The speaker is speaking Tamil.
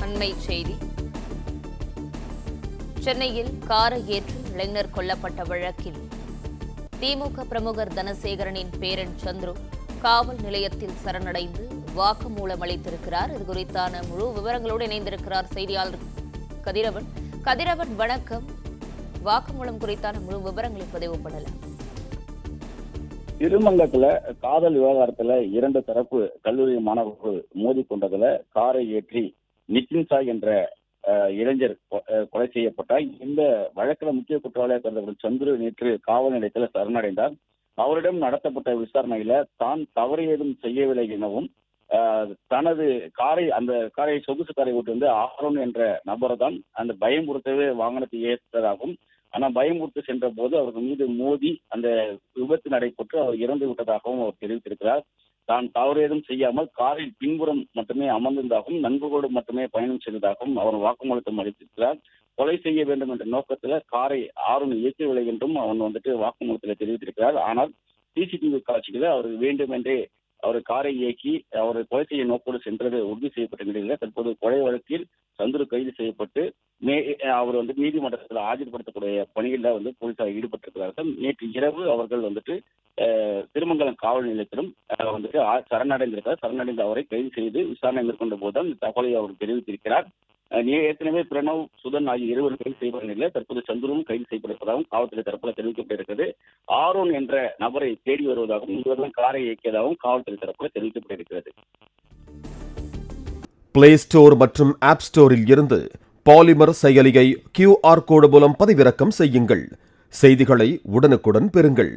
அண்மை செய்தி. சென்னையில் காரை ஏற்றி இளைஞர் கொல்லப்பட்ட வழக்கில் திமுக பிரமுகர் தனசேகரனின் பேரன் சந்துரு காவல் நிலையத்தில் சரணடைந்து வாக்குமூலம் அளித்திருக்கிறார். இது குறித்தான முழு விவரங்களோடு இணைந்திருக்கிறார் செய்தியாளர் கதிரவன். கதிரவன், வணக்கம். வாக்குமூலம் குறித்தான முழு விவரங்களை பதிவு பண்ணலாம். திருமங்கலத்துல காதல் விவகாரத்துல 2 தரப்பு கல்லூரி மாணவர்கள் மோதி கொண்டதுல காரை ஏற்றி நிதின் சாய் என்ற இளைஞர் கொலை செய்யப்பட்டார். இந்த வழக்கில் முக்கிய குற்றவாளியாக கருதப்படும் சந்துரு நேற்று காவல் நிலையத்தில் சரணடைந்தார். அவரிடம் நடத்தப்பட்ட விசாரணையில தான் தவறு ஏதும் செய்யவில்லை எனவும் தனது அந்த காரை சொகுசு காரை ஓட்டு வந்து ஆரோன் என்ற நபரை தான் அந்த பயமுறுத்தவே வாகனத்தை ஏற்றதாகவும், ஆனால் பயமுறுத்து சென்ற போது அவர்கள் மீது மோதி அந்த விபத்து நடைபெற்று அவர் இறந்து விட்டதாகவும் அவர் தெரிவித்திருக்கிறார். தான் தவறு ஏதும் செய்யாமல் காரில் பின்புறம் மட்டுமே அமர்ந்திருந்தாகவும் நண்பர்களோடு மட்டுமே பயணம் செய்ததாகவும் அவர் வாக்குமூலத்தை அளித்திருக்கிறார். கொலை செய்ய வேண்டும் என்ற நோக்கத்தில் காரை ஆரோன் இயக்கவில்லை என்றும் அவன் வாக்குமூலத்தில் தெரிவித்திருக்கிறார். ஆனால் சிசிடிவி காட்சிகளை அவர் வேண்டுமென்றே அவர் காரை இயக்கி அவர் கொலை செய்ய நோக்கோடு சென்றது உறுதி செய்யப்பட்ட நிலையில் தற்போது கொலை வழக்கில் சந்துரு கைது செய்யப்பட்டு அவர் நீதிமன்றத்தில் ஆஜர்படுத்தக்கூடிய பணிகளில் போலீசார் ஈடுபட்டிருக்கிறார்கள். நேற்று இரவு அவர்கள் திருமங்கலம் காவல் நிலையத்திலும் சரணடைந்திருக்கிறார். சரணடைந்த அவரை கைது செய்து விசாரணை மேற்கொண்ட போதுதான் இந்த தகவலை அவர் தெரிவித்திருக்கிறார். ஏற்கனவே பிரணவ், சுதன் ஆகிய 2 கைது செய்யப்பட்ட நிலையில் தற்போது சந்துரும் கைது செய்யப்பட்டிருப்பதாகவும் காவல்துறை தரப்பில் தெரிவிக்கப்பட்டிருக்கிறது. ஆரோன் என்ற நபரை தேடி வருவதாகவும் இவர்கள் காரை இயக்கியதாகவும் காவல்துறை தரப்பில் தெரிவிக்கப்பட்டிருக்கிறது. பிளே ஸ்டோர் மற்றும் ஆப் ஸ்டோரில் இருந்து பாலிமர் செயலியை QR கோடு மூலம் பதிவிறக்கம் செய்யுங்கள். செய்திகளை உடனுக்குடன் பெறுங்கள்.